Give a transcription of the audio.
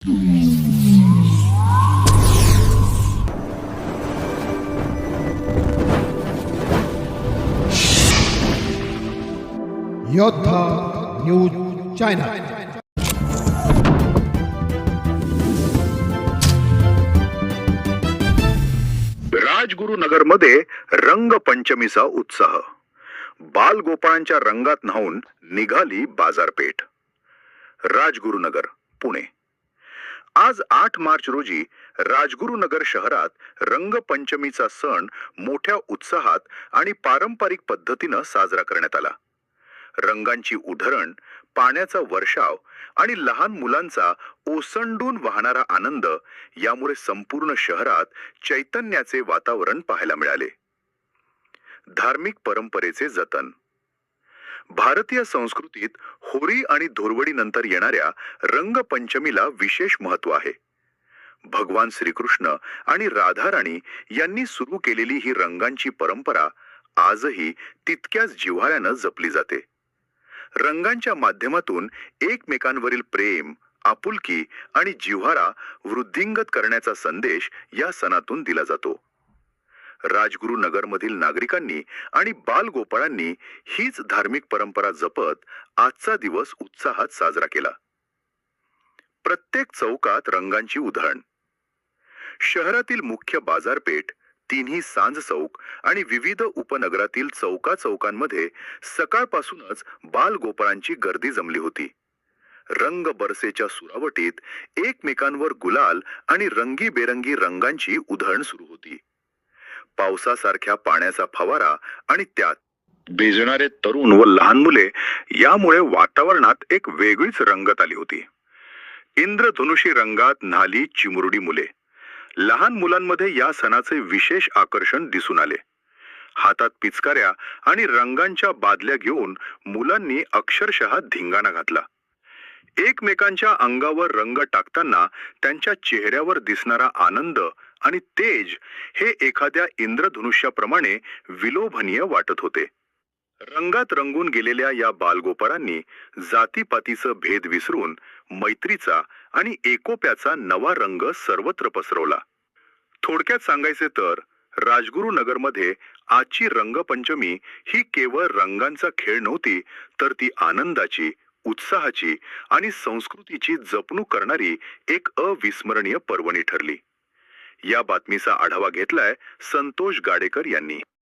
योद्धा news channel. राजगुरुनगरमध्ये रंगपंचमीचा उत्साह। बालगोपाळांच्या रंगात न्हाऊन निघाली बाजारपेठ। राजगुरुनगर, पुणे। आज 8 मार्च रोजी राजगुरुनगर शहरात रंगपंचमीचा सण मोठ्या उत्साहात आणि पारंपरिक पद्धतीने साजरा करण्यात आला। रंगांची उधळण, पाण्याचा वर्षाव आणि लहान मुलांचा ओसंडून वाहणारा आनंद यामुळे संपूर्ण शहरात चैतन्याचे वातावरण पाहायला मिळाले। धार्मिक परंपरेचे जतन। भारतीय संस्कृतीत होळी आणि धुळवडीनंतर येणाऱ्या रंगपंचमीला विशेष महत्त्व आहे। भगवान श्रीकृष्ण आणि राधा राणी यांनी सुरू केलेली ही रंगांची परंपरा आजही तितक्याच जिव्हाळ्याने जपली जाते। रंगांच्या माध्यमातून एकमेकांवरील प्रेम, आपुलकी आणि जिव्हाळा वृद्धिंगत करण्याचा संदेश या सणातून दिला जातो। राजगुरुनगरमधील नागरिकांनी आणि बालगोपाळांनी हीच धार्मिक परंपरा जपत आजचा दिवस उत्साहात साजरा केला। प्रत्येक चौकात रंगांची उधळण। शहरातील मुख्य बाजारपेठ, तिन्ही सांज चौक आणि विविध उपनगरातील चौकांमध्ये सकाळपासूनच बालगोपाळांची गर्दी जमली होती। रंग बरसेच्या सुरावटीत एकमेकांवर गुलाल आणि रंगीबेरंगी रंगांची उधळण सुरू होती। पावसासारख्या पाण्याचा फवारा आणि त्यात भिजणारे तरुण व लहान मुले यामुळे वातावरणात एक वेगळीच रंगत आली होती। इंद्रधनुषी रंगात न्हाली चिमुरडी मुले। लहान मुलांमध्ये या सणाचे विशेष आकर्षण दिसून आले। हातात पिचकाऱ्या आणि रंगांच्या बादल्या घेऊन मुलांनी अक्षरशः धिंगाणा घातला। एकमेकांच्या अंगावर रंग टाकताना त्यांच्या चेहऱ्यावर दिसणारा आनंद आणि तेज हे एखाद्या इंद्रधनुष्याप्रमाणे विलोभनीय वाटत होते। रंगात रंगून गेलेल्या या बालगोपाळांनी जातीपातीचा भेद विसरून मैत्रीचा आणि एकोप्याचा नवा रंग सर्वत्र पसरवला। थोडक्यात सांगायचे तर राजगुरुनगरमध्ये आजची रंगपंचमी ही केवळ रंगांचा खेळ नव्हती, तर ती आनंदाची, उत्साहाची आणि संस्कृतीची जपणूक करणारी एक अविस्मरणीय पर्वणी ठरली। या बातमीचा आढावा घेतलाय संतोष गाडेकर यांनी।